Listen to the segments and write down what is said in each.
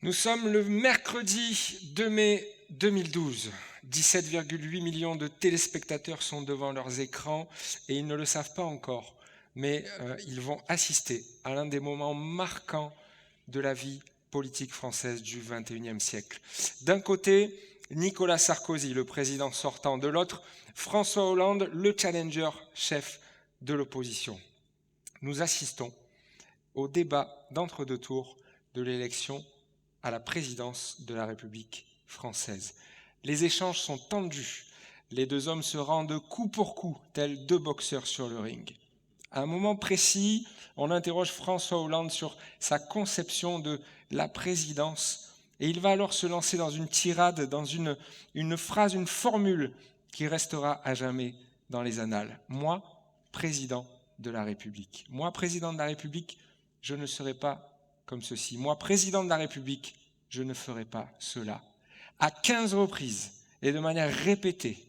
Nous sommes le mercredi 2 mai 2012. 17,8 millions de téléspectateurs sont devant leurs écrans et ils ne le savent pas encore, mais ils vont assister à l'un des moments marquants de la vie politique française du XXIe siècle. D'un côté, Nicolas Sarkozy, le président sortant, de l'autre, François Hollande, le challenger chef de l'opposition. Nous assistons au débat d'entre-deux tours de l'élection à la présidence de la République française. Les échanges sont tendus. Les deux hommes se rendent coup pour coup, tels deux boxeurs sur le ring. À un moment précis, on interroge François Hollande sur sa conception de la présidence et il va alors se lancer dans une tirade, dans une phrase, une formule qui restera à jamais dans les annales. Moi, président de la République. Moi, président de la République, je ne serai pas comme ceci. Moi, président de la République, je ne ferai pas cela. À 15 reprises et de manière répétée,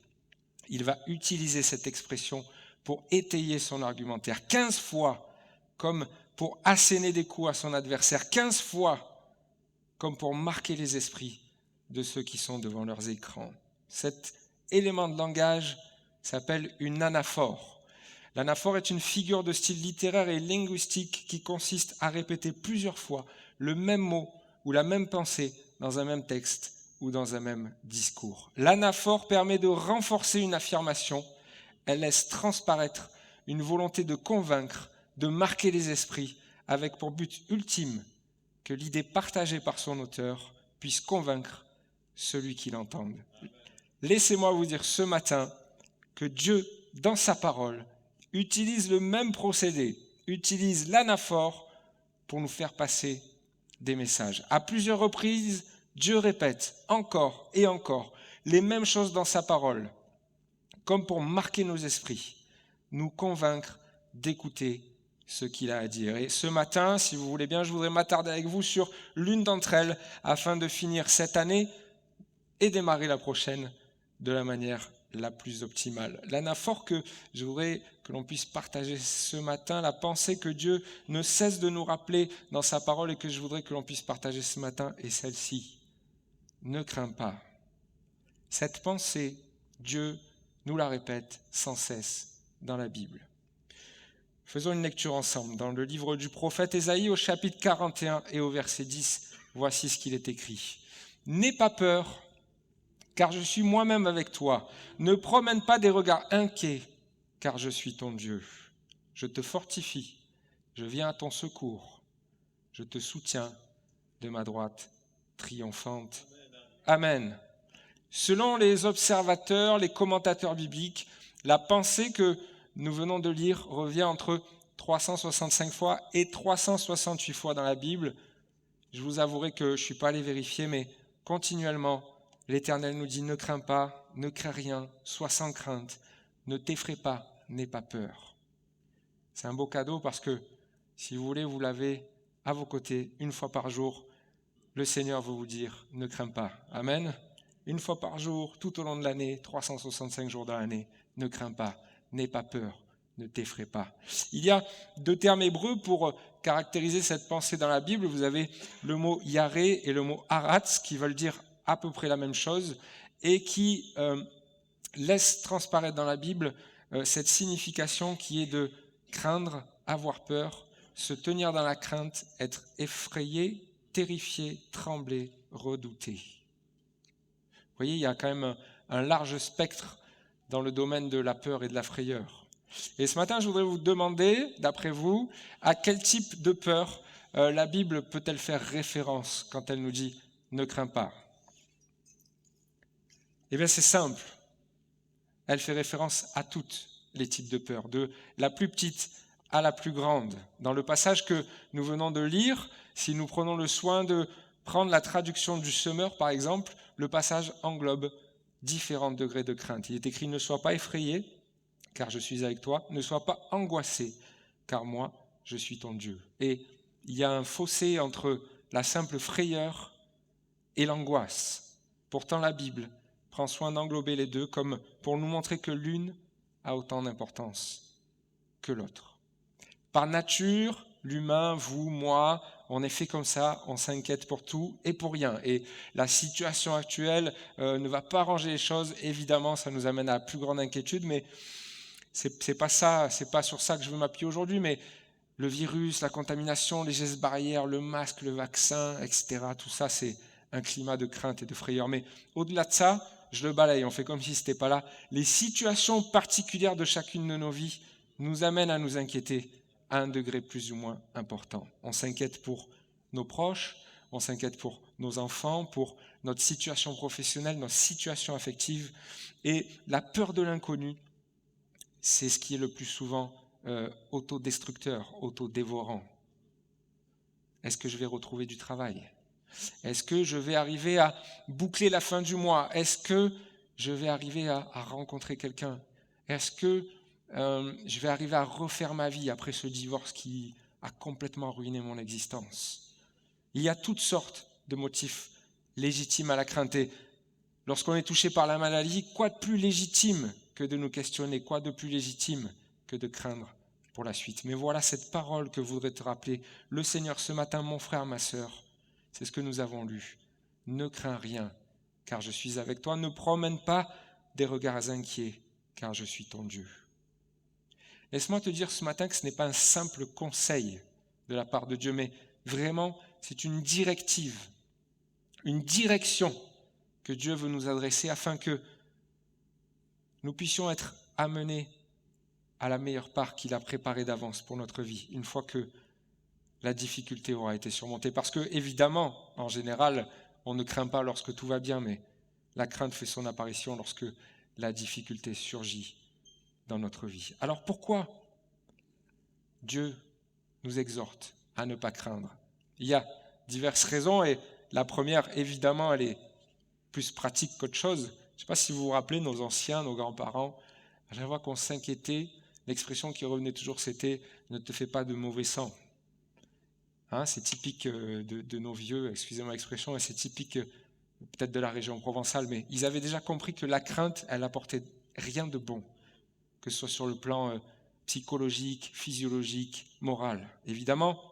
il va utiliser cette expression pour étayer son argumentaire. 15 fois, comme pour asséner des coups à son adversaire. 15 fois, comme pour marquer les esprits de ceux qui sont devant leurs écrans. Cet élément de langage s'appelle une anaphore. L'anaphore est une figure de style littéraire et linguistique qui consiste à répéter plusieurs fois le même mot ou la même pensée dans un même texte ou dans un même discours. L'anaphore permet de renforcer une affirmation, elle laisse transparaître une volonté de convaincre, de marquer les esprits, avec pour but ultime que l'idée partagée par son auteur puisse convaincre celui qui l'entend. Laissez-moi vous dire ce matin que Dieu, dans sa parole, utilise le même procédé, utilise l'anaphore pour nous faire passer des messages. À plusieurs reprises, Dieu répète encore et encore les mêmes choses dans sa parole, comme pour marquer nos esprits, nous convaincre d'écouter ce qu'il a à dire. Et ce matin, si vous voulez bien, je voudrais m'attarder avec vous sur l'une d'entre elles afin de finir cette année et démarrer la prochaine de la manière la plus optimale. L'anaphore que je voudrais que l'on puisse partager ce matin, la pensée que Dieu ne cesse de nous rappeler dans sa parole et que je voudrais que l'on puisse partager ce matin est celle-ci. Ne crains pas. Cette pensée, Dieu nous la répète sans cesse dans la Bible. Faisons une lecture ensemble dans le livre du prophète Ésaïe au chapitre 41 et au verset 10. Voici ce qu'il est écrit. N'aie pas peur, car je suis moi-même avec toi. Ne promène pas des regards inquiets, car je suis ton Dieu. Je te fortifie, je viens à ton secours. Je te soutiens de ma droite triomphante. Amen. Selon les observateurs, les commentateurs bibliques, la pensée que nous venons de lire revient entre 365 fois et 368 fois dans la Bible. Je vous avouerai que je ne suis pas allé vérifier, mais continuellement, l'Éternel nous dit « Ne crains pas, ne crains rien, sois sans crainte, ne t'effraie pas, n'aie pas peur. » C'est un beau cadeau parce que, si vous voulez, vous l'avez à vos côtés une fois par jour. Le Seigneur veut vous dire « Ne crains pas. » Amen. Une fois par jour, tout au long de l'année, 365 jours dans l'année. Ne crains pas, n'aie pas peur, ne t'effraie pas. Il y a deux termes hébreux pour caractériser cette pensée dans la Bible. Vous avez le mot « yaré » et le mot « haratz » qui veulent dire à peu près la même chose et qui laissent transparaître dans la Bible cette signification qui est de craindre, avoir peur, se tenir dans la crainte, être effrayé, terrifié, trembler, redouter. Vous voyez, il y a quand même un large spectre dans le domaine de la peur et de la frayeur. Et ce matin, je voudrais vous demander, d'après vous, à quel type de peur la Bible peut-elle faire référence quand elle nous dit « ne crains pas ». Eh bien, c'est simple. Elle fait référence à toutes les types de peur, de la plus petite à la plus grande. Dans le passage que nous venons de lire, si nous prenons le soin de prendre la traduction du Semeur, par exemple, le passage englobe différents degrés de crainte. Il est écrit « Ne sois pas effrayé, car je suis avec toi. Ne sois pas angoissé, car moi, je suis ton Dieu. » Et il y a un fossé entre la simple frayeur et l'angoisse. Pourtant, la Bible prend soin d'englober les deux comme pour nous montrer que l'une a autant d'importance que l'autre. Par nature, l'humain, vous, moi, on est fait comme ça, on s'inquiète pour tout et pour rien. Et la situation actuelle ne va pas arranger les choses. Évidemment, ça nous amène à la plus grande inquiétude, mais c'est pas ça, c'est pas sur ça que je veux m'appuyer aujourd'hui, mais le virus, la contamination, les gestes barrières, le masque, le vaccin, etc., tout ça, c'est un climat de crainte et de frayeur. Mais au-delà de ça, je le balaye, on fait comme si ce n'était pas là. Les situations particulières de chacune de nos vies nous amènent à nous inquiéter à un degré plus ou moins important. On s'inquiète pour nos proches, on s'inquiète pour nos enfants, pour notre situation professionnelle, notre situation affective. Et la peur de l'inconnu, c'est ce qui est le plus souvent autodestructeur, autodévorant. Est-ce que je vais retrouver du travail ? Est-ce que je vais arriver à boucler la fin du mois ? Est-ce que je vais arriver à rencontrer quelqu'un ? Est-ce que je vais arriver à refaire ma vie après ce divorce qui a complètement ruiné mon existence ? Il y a toutes sortes de motifs légitimes à la crainte. Et lorsqu'on est touché par la maladie, quoi de plus légitime que de nous questionner ? Quoi de plus légitime que de craindre pour la suite ? Mais voilà cette parole que voudrait te rappeler le Seigneur ce matin, mon frère, ma sœur. C'est ce que nous avons lu. Ne crains rien, car je suis avec toi. Ne promène pas des regards inquiets, car je suis ton Dieu. Laisse-moi te dire ce matin que ce n'est pas un simple conseil de la part de Dieu, mais vraiment, c'est une directive, une direction que Dieu veut nous adresser afin que nous puissions être amenés à la meilleure part qu'il a préparée d'avance pour notre vie, une fois que la difficulté aura été surmontée. Parce que, évidemment, en général, on ne craint pas lorsque tout va bien, mais la crainte fait son apparition lorsque la difficulté surgit dans notre vie. Alors pourquoi Dieu nous exhorte à ne pas craindre ? Il y a diverses raisons, et la première, évidemment, elle est plus pratique qu'autre chose. Je ne sais pas si vous vous rappelez, nos anciens, nos grands-parents, à chaque fois qu'on s'inquiétait, l'expression qui revenait toujours, c'était « ne te fais pas de mauvais sang ». C'est typique de nos vieux, excusez-moi l'expression, et c'est typique peut-être de la région provençale, mais ils avaient déjà compris que la crainte, elle apportait rien de bon, que ce soit sur le plan psychologique, physiologique, moral. Évidemment,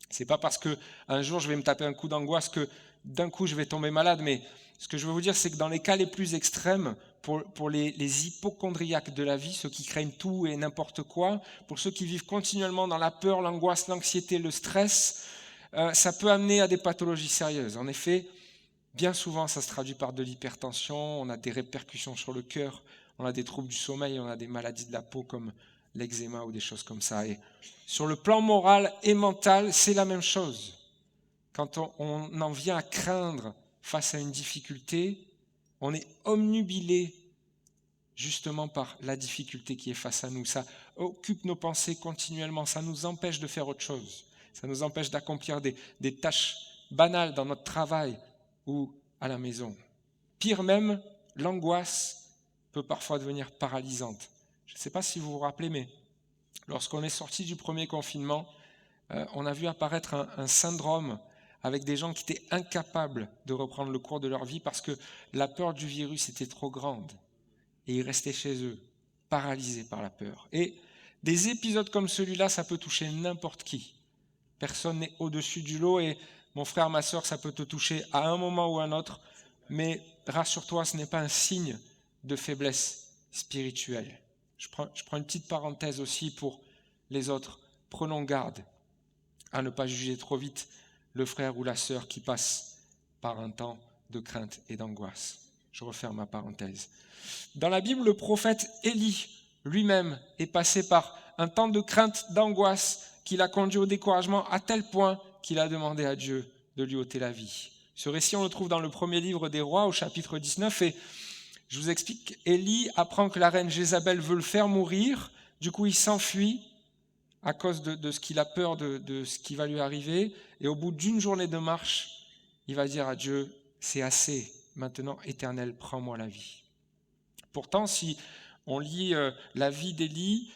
c'est pas parce qu'un jour je vais me taper un coup d'angoisse que d'un coup je vais tomber malade, mais ce que je veux vous dire, c'est que dans les cas les plus extrêmes, pour les hypocondriaques de la vie, ceux qui craignent tout et n'importe quoi, pour ceux qui vivent continuellement dans la peur, l'angoisse, l'anxiété, le stress, ça peut amener à des pathologies sérieuses. En effet, bien souvent, ça se traduit par de l'hypertension, on a des répercussions sur le cœur, on a des troubles du sommeil, on a des maladies de la peau comme l'eczéma ou des choses comme ça. Et sur le plan moral et mental, c'est la même chose. Quand on en vient à craindre face à une difficulté, on est omnubilé justement par la difficulté qui est face à nous. Ça occupe nos pensées continuellement, ça nous empêche de faire autre chose. Ça nous empêche d'accomplir des tâches banales dans notre travail ou à la maison. Pire même, l'angoisse peut parfois devenir paralysante. Je ne sais pas si vous vous rappelez, mais lorsqu'on est sorti du premier confinement, on a vu apparaître un syndrome avec des gens qui étaient incapables de reprendre le cours de leur vie parce que la peur du virus était trop grande. Et ils restaient chez eux, paralysés par la peur. Et des épisodes comme celui-là, ça peut toucher n'importe qui. Personne n'est au-dessus du lot et mon frère, ma sœur, ça peut te toucher à un moment ou à un autre. Mais rassure-toi, ce n'est pas un signe de faiblesse spirituelle. Je prends une petite parenthèse aussi pour les autres. Prenons garde à ne pas juger trop vite le frère ou la sœur qui passe par un temps de crainte et d'angoisse. Je referme ma parenthèse. Dans la Bible, le prophète Élie lui-même est passé par un temps de crainte, d'angoisse qui l'a conduit au découragement à tel point qu'il a demandé à Dieu de lui ôter la vie. Ce récit, on le trouve dans le premier livre des Rois au chapitre 19 et je vous explique, Élie apprend que la reine Jézabel veut le faire mourir, du coup il s'enfuit à cause de ce qu'il a peur de ce qui va lui arriver. Et au bout d'une journée de marche, il va dire à Dieu, c'est assez, maintenant, Éternel, prends-moi la vie. Pourtant, si on lit la vie d'Élie,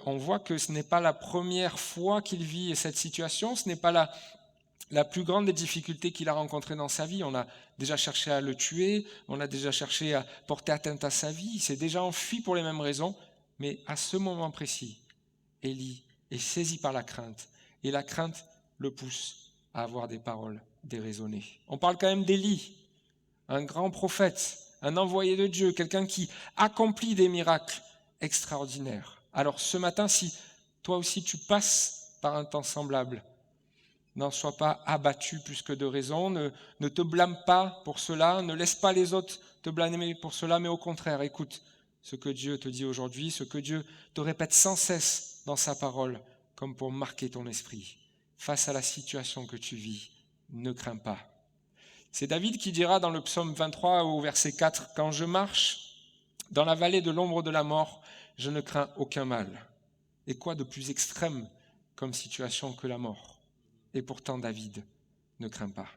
on voit que ce n'est pas la première fois qu'il vit cette situation, ce n'est pas la plus grande des difficultés qu'il a rencontrées dans sa vie. On a déjà cherché à le tuer, on a déjà cherché à porter atteinte à sa vie, il s'est déjà enfui pour les mêmes raisons, mais à ce moment précis, Élie est saisi par la crainte, et la crainte le pousse à avoir des paroles déraisonnées. On parle quand même d'Élie, un grand prophète, un envoyé de Dieu, quelqu'un qui accomplit des miracles extraordinaires. Alors ce matin, si toi aussi tu passes par un temps semblable, n'en sois pas abattu plus que de raison, ne te blâme pas pour cela, ne laisse pas les autres te blâmer pour cela, mais au contraire, écoute ce que Dieu te dit aujourd'hui, ce que Dieu te répète sans cesse dans sa parole, comme pour marquer ton esprit. Face à la situation que tu vis, ne crains pas. C'est David qui dira dans le psaume 23 au verset 4, « Quand je marche dans la vallée de l'ombre de la mort, je ne crains aucun mal. » Et quoi de plus extrême comme situation que la mort? Et pourtant David ne craint pas.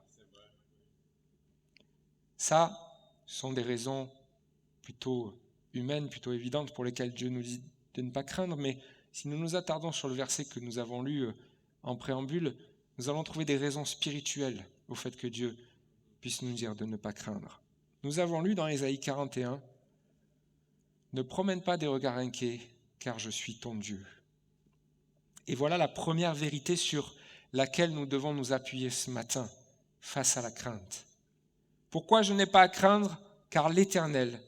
Ça, ce sont des raisons plutôt humaines, plutôt évidentes pour lesquelles Dieu nous dit de ne pas craindre, mais si nous nous attardons sur le verset que nous avons lu en préambule, nous allons trouver des raisons spirituelles au fait que Dieu puisse nous dire de ne pas craindre. Nous avons lu dans Ésaïe 41, « Ne promène pas des regards inquiets, car je suis ton Dieu. » Et voilà la première vérité sur laquelle nous devons nous appuyer ce matin face à la crainte. Pourquoi je n'ai pas à craindre? Car l'Éternel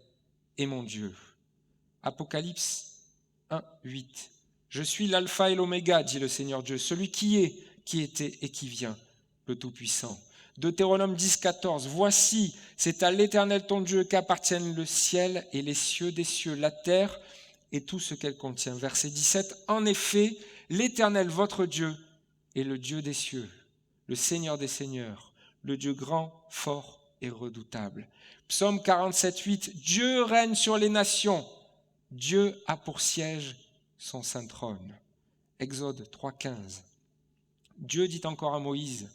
est mon Dieu. Apocalypse 1, 8. Je suis l'alpha et l'oméga, dit le Seigneur Dieu, celui qui est, qui était et qui vient, le Tout-Puissant. Deutéronome 10, 14. Voici, c'est à l'Éternel ton Dieu qu'appartiennent le ciel et les cieux des cieux, la terre et tout ce qu'elle contient. Verset 17. En effet, l'Éternel votre Dieu est le Dieu des cieux, le Seigneur des seigneurs, le Dieu grand, fort et redoutable. Psaume 47, 8. Dieu règne sur les nations. Dieu a pour siège son saint trône. Exode 3, 15. Dieu dit encore à Moïse,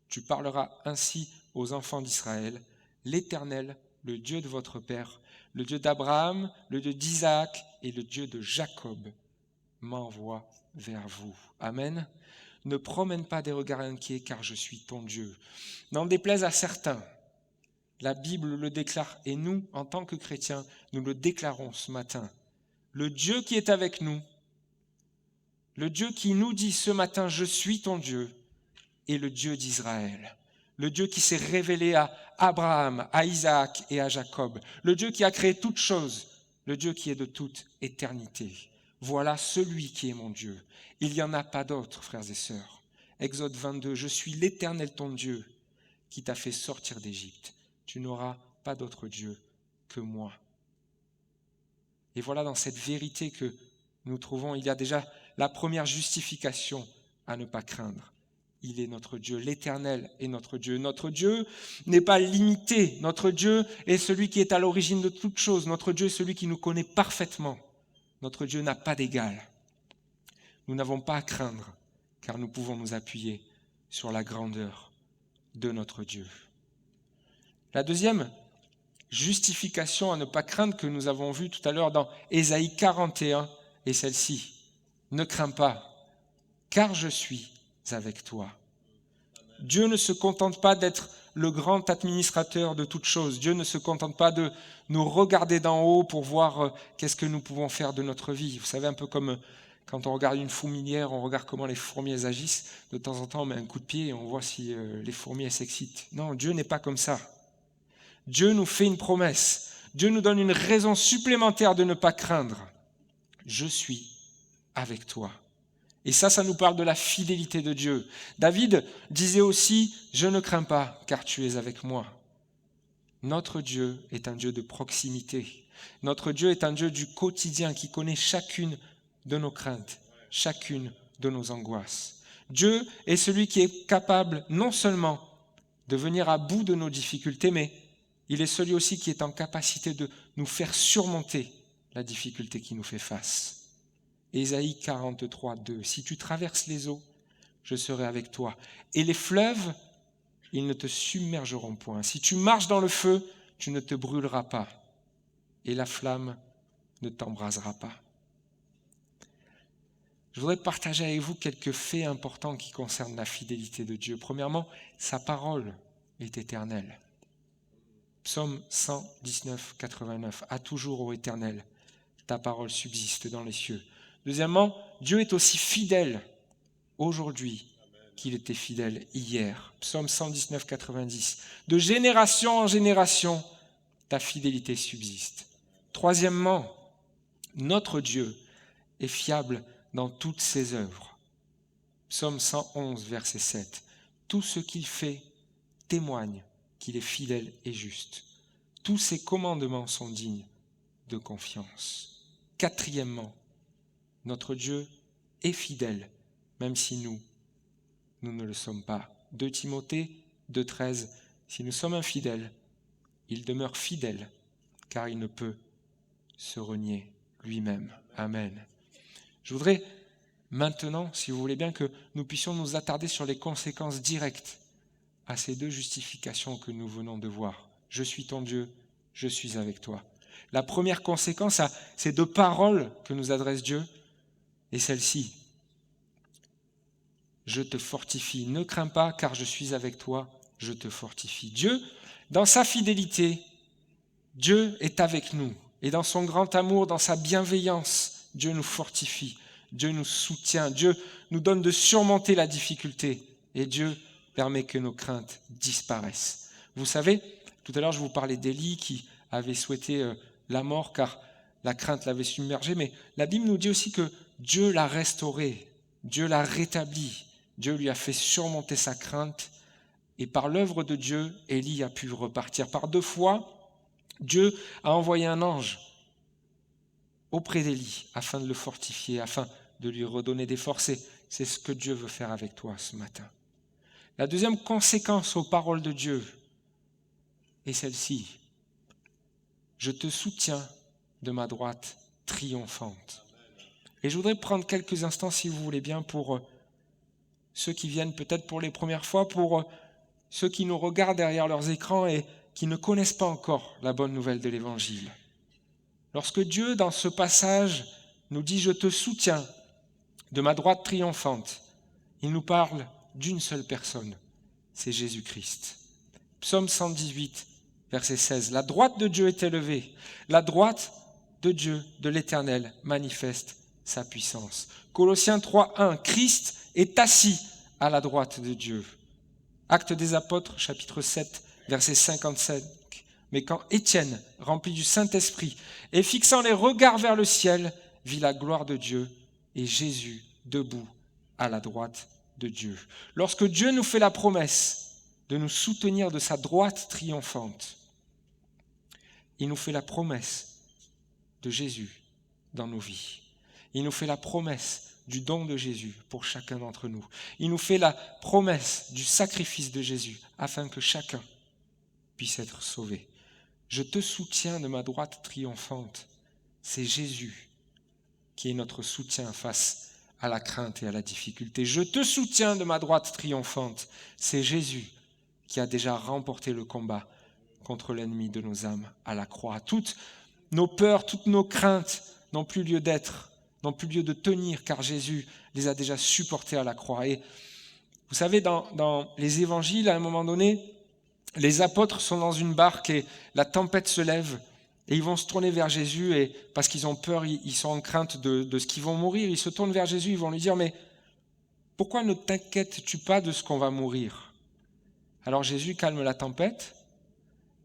tu parleras ainsi aux enfants d'Israël, l'Éternel, le Dieu de votre père, le Dieu d'Abraham, le Dieu d'Isaac et le Dieu de Jacob m'envoie vers vous. Amen. Ne promène pas des regards inquiets, car je suis ton Dieu. N'en déplaise à certains, la Bible le déclare, et nous, en tant que chrétiens, nous le déclarons ce matin. Le Dieu qui est avec nous, le Dieu qui nous dit ce matin, je suis ton Dieu, est le Dieu d'Israël. Le Dieu qui s'est révélé à Abraham, à Isaac et à Jacob. Le Dieu qui a créé toutes choses, le Dieu qui est de toute éternité. Voilà celui qui est mon Dieu. Il n'y en a pas d'autre, frères et sœurs. Exode 22, je suis l'Éternel ton Dieu qui t'a fait sortir d'Égypte. Tu n'auras pas d'autre Dieu que moi. Et voilà dans cette vérité que nous trouvons, il y a déjà la première justification à ne pas craindre. Il est notre Dieu, l'Éternel est notre Dieu. Notre Dieu n'est pas limité. Notre Dieu est celui qui est à l'origine de toutes choses. Notre Dieu est celui qui nous connaît parfaitement. Notre Dieu n'a pas d'égal. Nous n'avons pas à craindre, car nous pouvons nous appuyer sur la grandeur de notre Dieu. La deuxième justification à ne pas craindre que nous avons vue tout à l'heure dans Ésaïe 41 est celle-ci. Ne crains pas, car je suis avec toi. Dieu ne se contente pas d'être le grand administrateur de toutes choses. Dieu ne se contente pas de nous regarder d'en haut pour voir qu'est-ce que nous pouvons faire de notre vie. Vous savez, un peu comme quand on regarde une fourmilière, on regarde comment les fourmis agissent. De temps en temps, on met un coup de pied et on voit si les fourmis s'excitent. Non, Dieu n'est pas comme ça. Dieu nous fait une promesse. Dieu nous donne une raison supplémentaire de ne pas craindre. Je suis avec toi. Et ça nous parle de la fidélité de Dieu. David disait aussi, je ne crains pas, car tu es avec moi. Notre Dieu est un Dieu de proximité. Notre Dieu est un Dieu du quotidien qui connaît chacune de nos craintes, chacune de nos angoisses. Dieu est celui qui est capable non seulement de venir à bout de nos difficultés, mais il est celui aussi qui est en capacité de nous faire surmonter la difficulté qui nous fait face. Ésaïe 43, 2. Si tu traverses les eaux, je serai avec toi. Et les fleuves, ils ne te submergeront point. Si tu marches dans le feu, tu ne te brûleras pas. Et la flamme ne t'embrasera pas. Je voudrais partager avec vous quelques faits importants qui concernent la fidélité de Dieu. Premièrement, sa parole est éternelle. Psaume 119, 89. À toujours, ô Éternel, ta parole subsiste dans les cieux. Deuxièmement, Dieu est aussi fidèle aujourd'hui qu'il était fidèle hier. Psaume 119, 90. De génération en génération, ta fidélité subsiste. Troisièmement, notre Dieu est fiable dans toutes ses œuvres. Psaume 111, verset 7. Tout ce qu'il fait témoigne qu'il est fidèle et juste. Tous ses commandements sont dignes de confiance. Quatrièmement, notre Dieu est fidèle, même si nous ne le sommes pas. 2 Timothée 2,13. Si nous sommes infidèles, il demeure fidèle, car il ne peut se renier lui-même. Amen. Je voudrais maintenant, si vous voulez bien, que nous puissions nous attarder sur les conséquences directes à ces 2 justifications que nous venons de voir. Je suis ton Dieu, je suis avec toi. La première conséquence à ces 2 paroles que nous adresse Dieu est celle-ci. Je te fortifie, ne crains pas, car je suis avec toi, je te fortifie. Dieu, dans sa fidélité, Dieu est avec nous. Et dans son grand amour, dans sa bienveillance, Dieu nous fortifie, Dieu nous soutient, Dieu nous donne de surmonter la difficulté. Et Dieu permet que nos craintes disparaissent. Vous savez, tout à l'heure je vous parlais d'Élie qui avait souhaité la mort car la crainte l'avait submergé, mais la Bible nous dit aussi que Dieu l'a restauré, Dieu l'a rétabli, Dieu lui a fait surmonter sa crainte et par l'œuvre de Dieu, Élie a pu repartir. Par 2 fois, Dieu a envoyé un ange auprès d'Élie afin de le fortifier, afin de lui redonner des forces. Et c'est ce que Dieu veut faire avec toi ce matin. La deuxième conséquence aux paroles de Dieu est celle-ci. Je te soutiens de ma droite triomphante. Et je voudrais prendre quelques instants, si vous voulez bien, pour ceux qui viennent peut-être pour les premières fois, pour ceux qui nous regardent derrière leurs écrans et qui ne connaissent pas encore la bonne nouvelle de l'Évangile. Lorsque Dieu, dans ce passage, nous dit « Je te soutiens de ma droite triomphante », il nous parle d'une seule personne, c'est Jésus-Christ. Psaume 118, verset 16. La droite de Dieu est élevée, la droite de Dieu, de l'Éternel, manifeste sa puissance. Colossiens 3, 1. Christ est assis à la droite de Dieu. Actes des Apôtres, chapitre 7, verset 57. Mais quand Étienne, rempli du Saint-Esprit, et fixant les regards vers le ciel, vit la gloire de Dieu et Jésus debout à la droite de Dieu. Lorsque Dieu nous fait la promesse de nous soutenir de sa droite triomphante, il nous fait la promesse de Jésus dans nos vies. Il nous fait la promesse du don de Jésus pour chacun d'entre nous. Il nous fait la promesse du sacrifice de Jésus afin que chacun puisse être sauvé. Je te soutiens de ma droite triomphante. C'est Jésus qui est notre soutien face à la crainte et à la difficulté. Je te soutiens de ma droite triomphante. C'est Jésus qui a déjà remporté le combat contre l'ennemi de nos âmes à la croix. Toutes nos peurs, toutes nos craintes n'ont plus lieu d'être, n'ont plus lieu de tenir, car Jésus les a déjà supportées à la croix. Et vous savez, dans les évangiles, à un moment donné, les apôtres sont dans une barque et la tempête se lève. Et ils vont se tourner vers Jésus et parce qu'ils ont peur, ils sont en crainte de ce qu'ils vont mourir. Ils se tournent vers Jésus, ils vont lui dire « Mais pourquoi ne t'inquiètes-tu pas de ce qu'on va mourir ?» Alors Jésus calme la tempête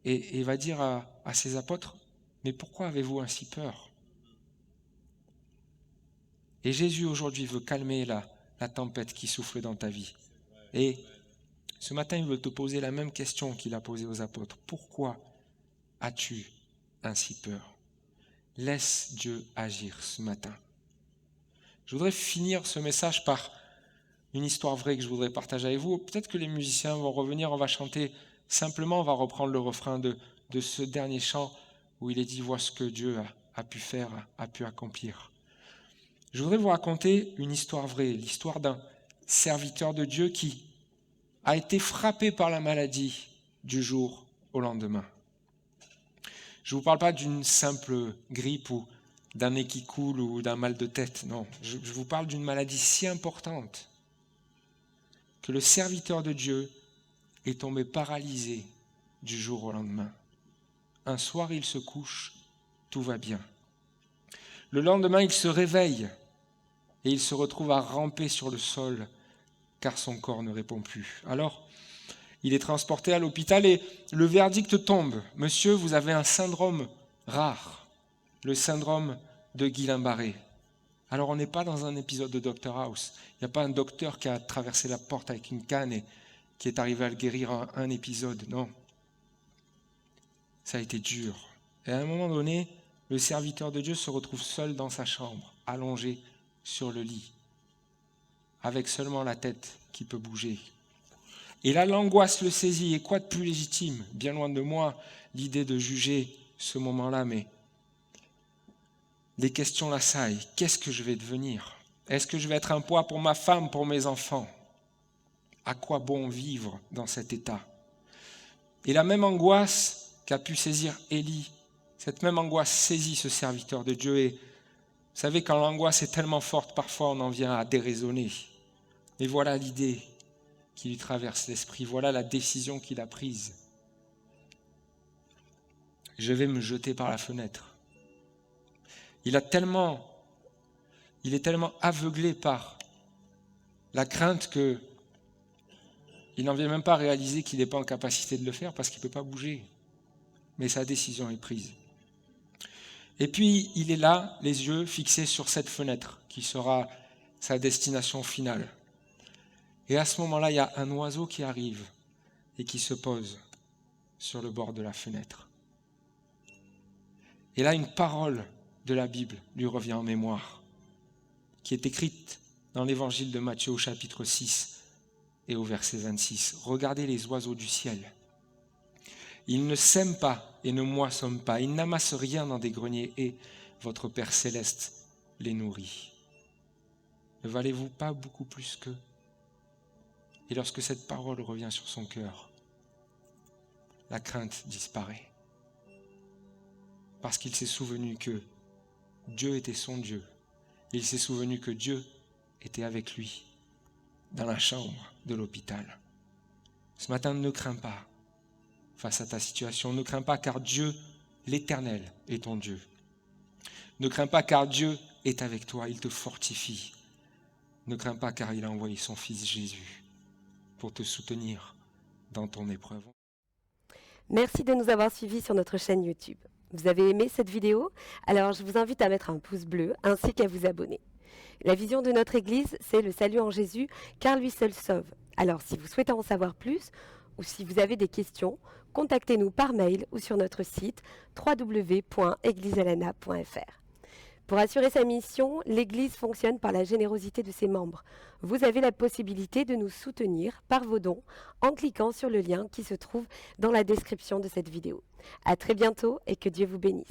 et va dire à ses apôtres « Mais pourquoi avez-vous ainsi peur ?» Et Jésus aujourd'hui veut calmer la tempête qui souffle dans ta vie. Et ce matin, il veut te poser la même question qu'il a posée aux apôtres. Pourquoi as-tu ainsi peur? Laisse Dieu agir ce matin. Je voudrais finir ce message par une histoire vraie que je voudrais partager avec vous. Peut-être que les musiciens vont revenir, on va chanter simplement, on va reprendre le refrain de ce dernier chant où il est dit « Vois ce que Dieu a pu faire, a pu accomplir ». Je voudrais vous raconter une histoire vraie, l'histoire d'un serviteur de Dieu qui a été frappé par la maladie du jour au lendemain. Je ne vous parle pas d'une simple grippe ou d'un nez qui coule ou d'un mal de tête, non. Je vous parle d'une maladie si importante que le serviteur de Dieu est tombé paralysé du jour au lendemain. Un soir, il se couche, tout va bien. Le lendemain, il se réveille et il se retrouve à ramper sur le sol, car son corps ne répond plus. Alors, il est transporté à l'hôpital et le verdict tombe. Monsieur, vous avez un syndrome rare, le syndrome de Guillain-Barré. Alors, on n'est pas dans un épisode de Dr House. Il n'y a pas un docteur qui a traversé la porte avec une canne et qui est arrivé à le guérir en un épisode. Non. Ça a été dur. Et à un moment donné, le serviteur de Dieu se retrouve seul dans sa chambre, allongé sur le lit, avec seulement la tête qui peut bouger. Et là, l'angoisse le saisit. Et quoi de plus légitime? Bien loin de moi l'idée de juger ce moment-là, mais les questions l'assaillent. Qu'est-ce que je vais devenir? Est-ce que je vais être un poids pour ma femme, pour mes enfants? À quoi bon vivre dans cet état? Et la même angoisse qu'a pu saisir Élie, cette même angoisse saisit ce serviteur de Dieu. Et vous savez, quand l'angoisse est tellement forte, parfois on en vient à déraisonner. Et voilà l'idée qui lui traverse l'esprit, voilà la décision qu'il a prise. Je vais me jeter par la fenêtre. Il est tellement aveuglé par la crainte que il n'en vient même pas à réaliser qu'il n'est pas en capacité de le faire parce qu'il ne peut pas bouger. Mais sa décision est prise. Et puis, il est là, les yeux fixés sur cette fenêtre qui sera sa destination finale. Et à ce moment-là, il y a un oiseau qui arrive et qui se pose sur le bord de la fenêtre. Et là, une parole de la Bible lui revient en mémoire, qui est écrite dans l'évangile de Matthieu au chapitre 6 et au verset 26. Regardez les oiseaux du ciel. Ils ne sèment pas et ne moissonnent pas, ils n'amassent rien dans des greniers et votre Père céleste les nourrit. Ne valez-vous pas beaucoup plus qu'eux? Et lorsque cette parole revient sur son cœur, la crainte disparaît. Parce qu'il s'est souvenu que Dieu était son Dieu. Il s'est souvenu que Dieu était avec lui dans la chambre de l'hôpital. Ce matin, ne crains pas face à ta situation. Ne crains pas car Dieu, l'Éternel, est ton Dieu. Ne crains pas car Dieu est avec toi, il te fortifie. Ne crains pas car il a envoyé son Fils Jésus pour te soutenir dans ton épreuve. Merci de nous avoir suivis sur notre chaîne YouTube. Vous avez aimé cette vidéo? Alors je vous invite à mettre un pouce bleu ainsi qu'à vous abonner. La vision de notre Église, c'est le salut en Jésus, car lui seul sauve. Alors si vous souhaitez en savoir plus, ou si vous avez des questions, contactez-nous par mail ou sur notre site www.eglisealana.fr. Pour assurer sa mission, l'Église fonctionne par la générosité de ses membres. Vous avez la possibilité de nous soutenir par vos dons en cliquant sur le lien qui se trouve dans la description de cette vidéo. À très bientôt et que Dieu vous bénisse.